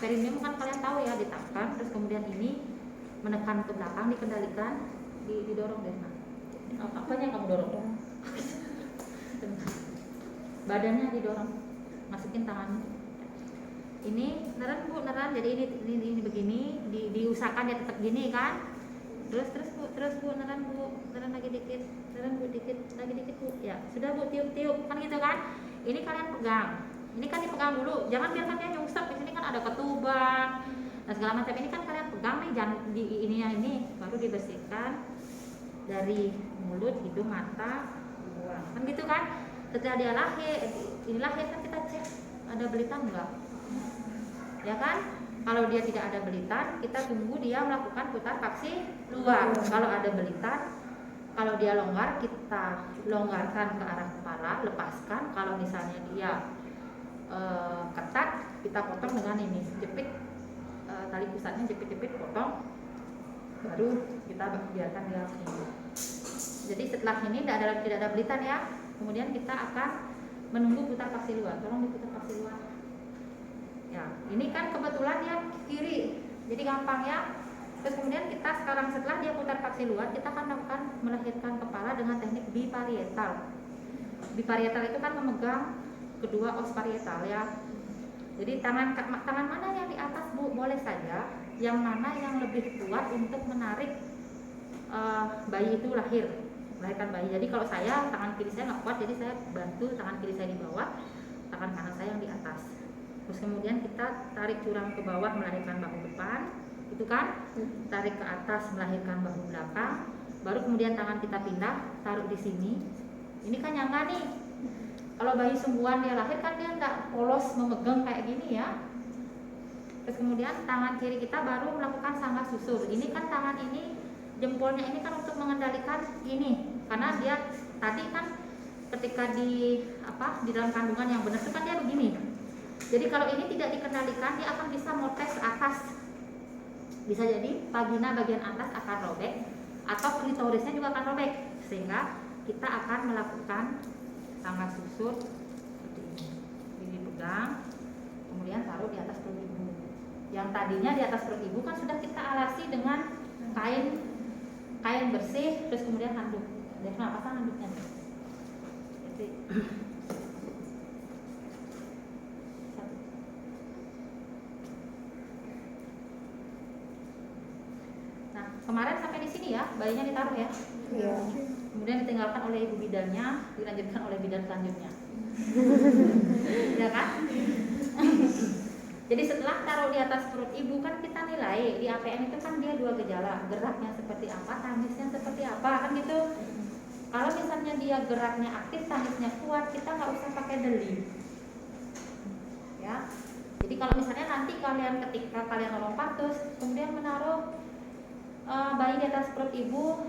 perineum kan kalian tahu ya, ditekan, terus kemudian ini menekan ke belakang, dikendalikan, didorong deh. Nah, apanya yang kamu dorong? Badannya didorong, masukin tangannya. Ini neren bu, neren. Jadi ini begini, diusahakan ya tetap gini kan. Terus bu, neren lagi dikit, neren bu dikit, lagi dikit bu. Ya sudah bu, tiup kan gitu kan. Ini kalian pegang. Ini kan dipegang dulu, jangan biarkan dia nyungsep. Di sini kan ada ketubang, nah segala macam. Ini kan kalian pegang nih, jangan di ini baru dibersihkan dari mulut, hidung, mata, buang. Kan gitu kan. Setelah dia lahir, ini lahir kan kita cek ada belitan enggak? Ya kan? Kalau dia tidak ada belitan, kita tunggu dia melakukan putar paksi luar. Kalau ada belitan, kalau dia longgar, kita longgarkan ke arah kepala, lepaskan. Kalau misalnya dia ketat, kita potong dengan ini, jepit tali pusatnya, jepit potong, baru kita biarkan dia ini. Jadi setelah ini tidak ada belitan ya, kemudian kita akan menunggu putar paksi luar. Tolong diputar paksi luar. Ya, ini kan kebetulan dia kiri, jadi gampang ya. Terus kemudian kita sekarang setelah dia putar paksi luar, kita akan melakukan melahirkan kepala dengan teknik biparietal. Biparietal itu kan memegang kedua os parietal ya. Jadi tangan mana yang di atas bu, boleh saja. Yang mana yang lebih kuat untuk menarik bayi itu melahirkan bayi. Jadi kalau saya, tangan kiri saya nggak kuat, jadi saya bantu tangan kiri saya di bawah, tangan kanan saya yang di atas. Terus kemudian kita tarik curang ke bawah melahirkan bahu depan, itu kan, tarik ke atas melahirkan bahu belakang, baru kemudian tangan kita pindah, taruh di sini. Ini kan nyangka nih, kalau bayi sungguhan dia lahir kan dia nggak polos memegang kayak gini ya. Terus kemudian tangan kiri kita baru melakukan sangga susur. Ini kan tangan ini, jempolnya ini kan untuk mengendalikan ini, karena dia tadi kan ketika di dalam kandungan yang benar itu kan dia begini. Jadi kalau ini tidak dikendalikan, dia akan bisa motes atas. Bisa jadi vagina bagian atas akan robek, atau klitorisnya juga akan robek, sehingga kita akan melakukan sangga susur seperti ini. Ini pegang, kemudian taruh di atas perut ibu. Yang tadinya di atas perut ibu kan sudah kita alasi dengan kain bersih, terus kemudian handuk. Devna, pasang handuknya. Jadi, nah, kemarin sampai di sini ya, bayinya ditaruh ya. Iya. Kemudian ditinggalkan oleh ibu bidannya, dilanjutkan oleh bidan selanjutnya. Ya kan? Jadi setelah taruh di atas perut ibu kan kita nilai di APN itu kan dia dua gejala, geraknya seperti apa, tangisnya seperti apa, kan gitu. Kalau misalnya dia geraknya aktif, tangisnya kuat, kita nggak usah pakai deli. Ya. Jadi kalau misalnya nanti ketika kalian nolong partus, kemudian menaruh bayi di atas perut ibu,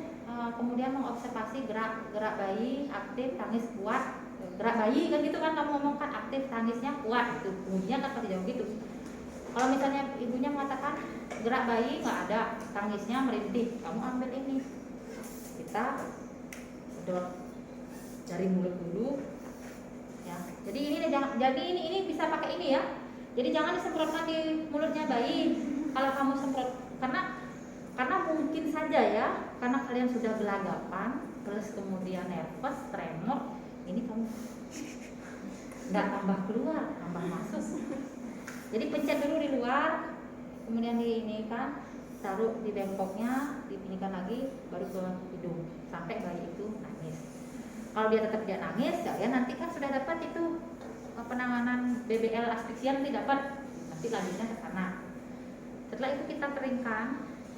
kemudian mengobservasi gerak bayi aktif, tangis kuat, gerak bayi kan gitu kan, kamu ngomongkan aktif, tangisnya kuat, gitu bunyinya kan pasti jauh gitu. Kalau misalnya ibunya mengatakan gerak bayi nggak ada, tangisnya merintih, kamu ambil ini, kita sedot dari mulut dulu ya. Jadi ini bisa pakai ini ya. Jadi jangan disemprotkan di mulutnya bayi kalau kamu semprot, karena mungkin saja ya, karena kalian sudah gelagapan, terus kemudian nervous, tremor, ini kamu nggak tambah keluar, tambah masuk. Jadi pencet dulu di luar, kemudian ini kan taruh di bengkoknya, dipinggirkan lagi, baru ke hidung sampai bayi itu nangis. Kalau dia tetap tidak nangis, kalian nanti kan sudah dapat itu penanganan BBL asfiksia, nanti dapat, nanti lanjutnya ke sana. Setelah itu kita keringkan.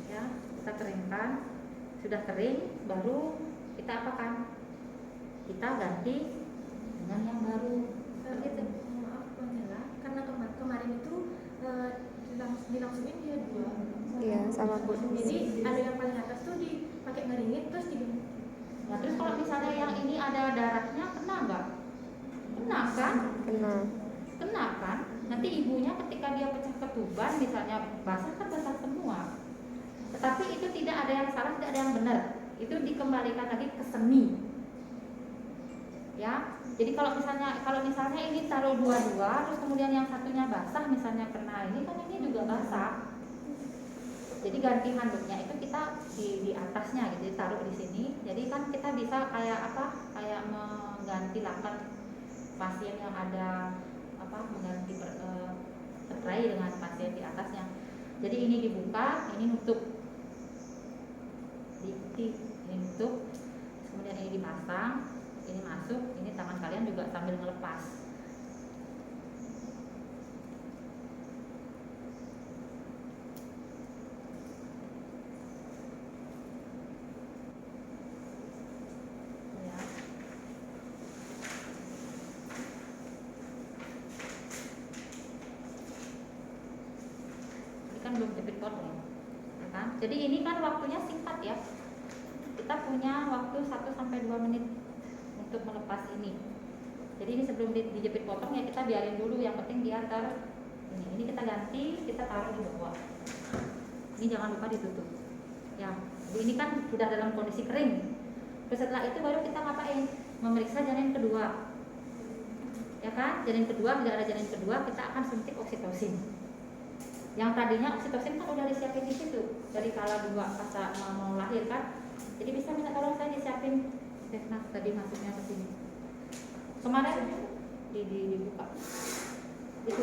Ya, kita keringkan, sudah kering, baru kita apakan? Kita ganti dengan yang baru. Gitu. Maaf Bang, karena kemarin itu dilangsungin dia dua. Iya, sama Bu. Jadi ada yang paling atas tuh dipakai ngeringin terus diganti. Nah, terus kalau misalnya yang ini ada darahnya, kena nggak? Kena kan? Kena kan? Nanti ibunya ketika dia pecah ketuban, misalnya basah kan basah semua. Tetapi itu tidak ada yang salah, tidak ada yang benar. Itu dikembalikan lagi ke seni. Ya. Jadi kalau misalnya ini taruh dua-dua, terus kemudian yang satunya basah, misalnya kena ini kan ini juga basah. Jadi ganti handuknya itu kita di atasnya gitu, taruh di sini. Jadi kan kita bisa kayak apa? Kayak mengganti lakan pasien yang ada apa? Mengganti spray dengan pasien di atasnya. Jadi ini dibuka, ini nutup, ini nutup, kemudian ini dipasang, ini masuk, ini tangan kalian juga sambil ngelepas. Kan belum jepit potong, ya kan? Jadi ini kan waktunya singkat ya. Kita punya waktu 1-2 menit untuk melepas ini. Jadi ini sebelum dijepit potong ya kita biarin dulu. Yang penting dia ini kita ganti, kita taruh di bawah. Ini jangan lupa ditutup. Ya, jadi ini kan sudah dalam kondisi kering. Terus setelah itu baru kita ngapain? Memeriksa janin kedua. Ya kan? Janin kedua, bila ada janin kedua kita akan suntik oksitosin. Yang tadinya oksitosin kan udah disiapin di situ dari kala 2 pas mau lahir kan. Jadi bisa minta tolong saya disiapin. Nah tadi masuknya ke sini. Kemarin dibuka. Itu.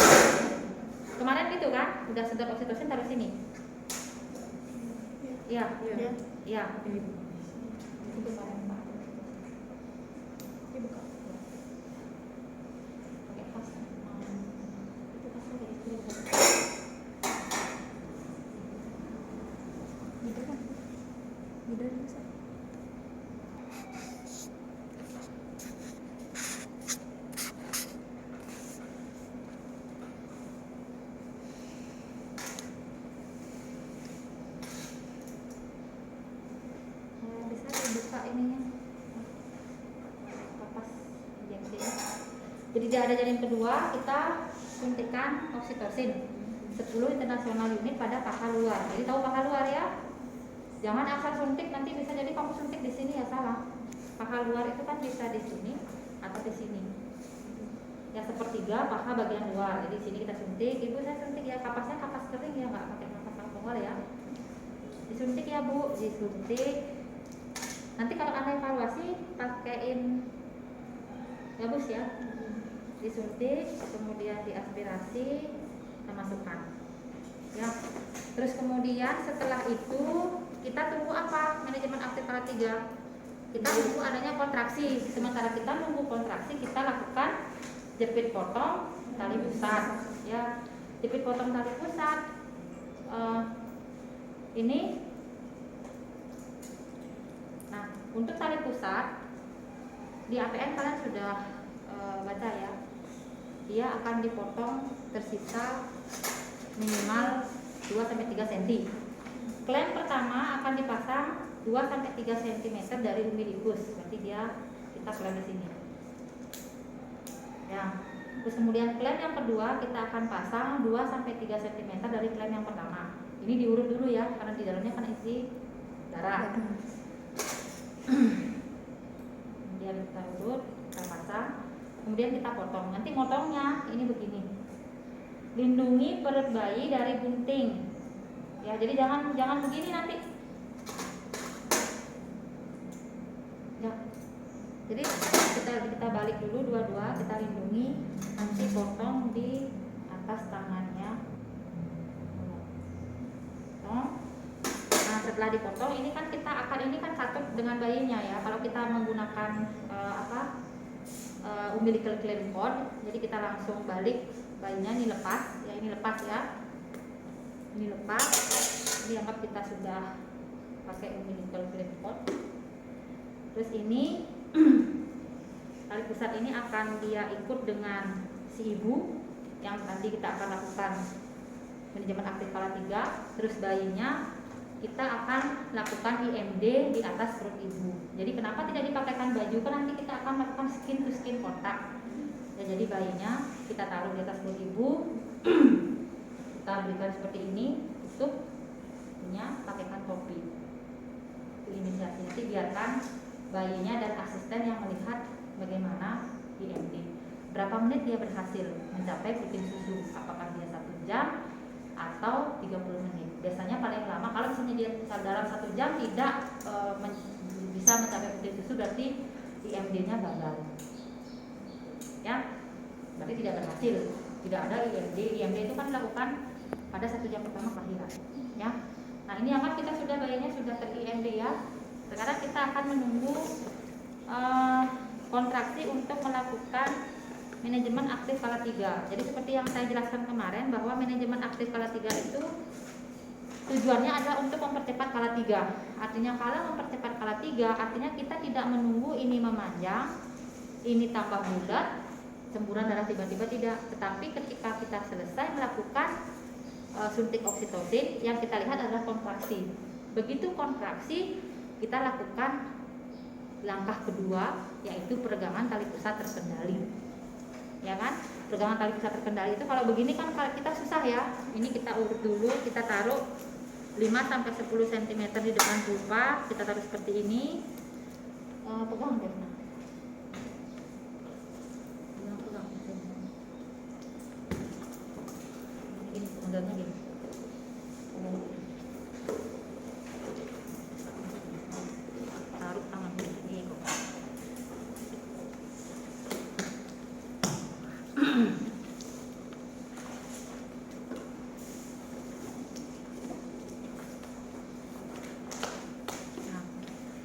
Kemarin gitu kan, udah sedot oksitosin taruh sini. Iya. Iya. Itu kemarin Pak. Dibuka. Pakai pas. Itu pasnya kayak itu. Udah bisa. Bisa dibuka ininya. Kapas injeksinya. Jadi dia ada janin kedua, kita suntikan oksitosin 10 internasional unit pada paha luar. Jadi tahu paha luar ya? Jangan asal suntik, nanti bisa jadi kamu suntik di sini ya salah. Paha luar itu kan bisa di sini atau di sini. Ya sepertiga paha bagian luar. Jadi di sini kita suntik. Ibu saya suntik ya, kapasnya kapas kering ya, nggak pakai kapas alkohol ya. Disuntik ya Bu, disuntik. Nanti kalau Anda evaluasi pakaiin gabus ya. Disuntik, kemudian diaspirasi, kita masukkan. Ya. Terus kemudian setelah itu kita tunggu apa? Manajemen aktif kala 3. Kita tunggu adanya kontraksi. Sementara kita nunggu kontraksi, kita lakukan jepit potong tali pusat. Ya, jepit potong tali pusat. Ini. Nah, untuk tali pusat di APN kalian sudah baca ya. Dia akan dipotong tersisa minimal 2-3 cm. Klem pertama akan dipasang 2-3 cm dari umbilicus. Berarti kita klem di sini. Ya. Terus kemudian klem yang kedua kita akan pasang 2-3 cm dari klem yang pertama. Ini diurut dulu ya, karena di dalamnya kan isi darah. Kemudian kita urut, kita pasang, kemudian kita potong. Nanti motongnya ini begini. Lindungi perut bayi dari bunting. Ya, jadi jangan begini nanti. Ya. Jadi kita balik dulu dua-dua, kita lindungi, nanti potong di atas tangannya. Potong. Nah, setelah dipotong ini kan ini kan satu dengan bayinya ya. Kalau kita menggunakan umbilical clamp cord, jadi kita langsung balik bayinya, ini lepas ya, ini lepas ya. Ini lepas, dianggap kita sudah pakai umbilical clamp cord. Terus ini tali pusat ini akan dia ikut dengan si ibu yang tadi kita akan lakukan manajemen aktif kala 3. Terus bayinya kita akan lakukan IMD di atas perut ibu. Jadi kenapa tidak dipakaikan baju? Kan nanti kita akan melakukan skin to skin kontak. Ya, jadi bayinya kita taruh di atas perut ibu. Kita berikan seperti ini, tutup, pakaikan topi. Itu inisiasi. Nanti biarkan bayinya dan asisten yang melihat bagaimana IMD. Berapa menit dia berhasil mencapai bikin susu? Apakah dia 1 jam atau atau 30 menit. Biasanya paling lama kalau misalnya dia dalam 1 jam tidak bisa mencapai putih susu, berarti IMD-nya gagal. Ya, berarti tidak berhasil. Tidak ada IMD. IMD itu kan dilakukan pada 1 jam pertama kelahiran. Ya. Nah, ini amat kita sudah bayinya sudah ter-IMD ya. Sekarang kita akan menunggu kontraksi untuk melakukan manajemen aktif skala 3. Jadi seperti yang saya jelaskan kemarin bahwa manajemen aktif skala 3 itu tujuannya adalah untuk mempercepat skala 3. Artinya kalau mempercepat skala 3 artinya kita tidak menunggu ini memanjang, ini tambah bulat, semburan darah tiba-tiba tidak. Tetapi ketika kita selesai melakukan suntik oksitosin, yang kita lihat adalah kontraksi. Begitu kontraksi, kita lakukan langkah kedua, yaitu peregangan tali pusat terkendali. Ya kan? Peregangan tali pusat terkendali itu kalau begini kan kita susah ya. Ini kita urut dulu, kita taruh 5-10 cm di depan vulva, kita taruh seperti ini. Pegang deh. Pegang. Ini sebenarnya gini. Taruh tangan ini kok.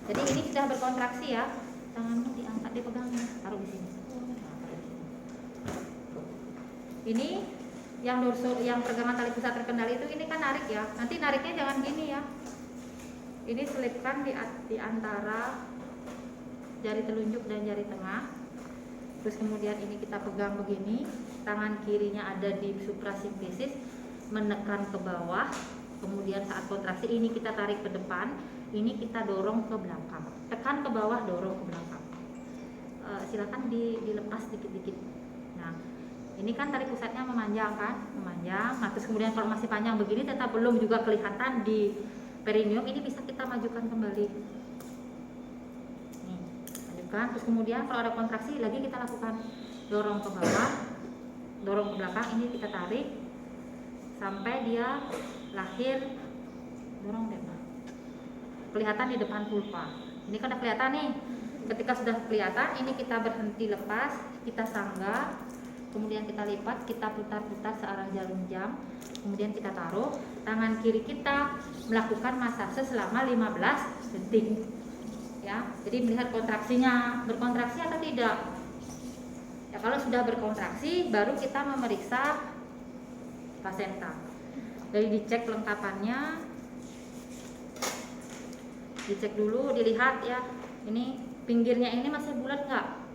Jadi ini sudah berkontraksi ya. Tanganmu diangkat, dipegang, taruh di sini. Ini yang peregangan tali pusat terkendali itu ini kan narik ya. Nanti nariknya jangan gini ya. Ini selipkan di antara jari telunjuk dan jari tengah. Terus kemudian ini kita pegang begini. Tangan kirinya ada di suprasimfisis, menekan ke bawah. Kemudian saat kontraksi ini kita tarik ke depan. Ini kita dorong ke belakang, tekan ke bawah, dorong ke belakang. Silakan dilepas dikit-dikit. Nah, ini kan tali pusatnya memanjang kan, memanjang. Nah, terus kemudian kalau masih panjang begini tetap belum juga kelihatan di perineum, ini bisa kita majukan kembali. Nih, majukan. Terus kemudian kalau ada kontraksi lagi kita lakukan dorong ke bawah, dorong ke belakang. Ini kita tarik sampai dia lahir. Dorong deh, kelihatan di depan vulva. Ini kan udah kelihatan nih. Ketika sudah kelihatan, ini kita berhenti lepas, kita sanggah, kemudian kita lipat, kita putar-putar searah jarum jam, kemudian kita taruh. Tangan kiri kita melakukan masase selama 15 detik. Ya, jadi melihat kontraksinya, berkontraksi atau tidak. Ya, kalau sudah berkontraksi, baru kita memeriksa plasenta. Jadi dicek kelengkapannya. Dicek dulu, dilihat ya, ini pinggirnya ini masih bulat nggak,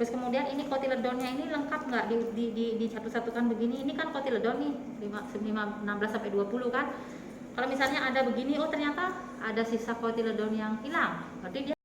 terus kemudian ini kotiledonnya ini lengkap nggak, di satu-satukan begini. Ini kan kotiledon nih 16-20 kan. Kalau misalnya ada begini, oh ternyata ada sisa kotiledon yang hilang, berarti dia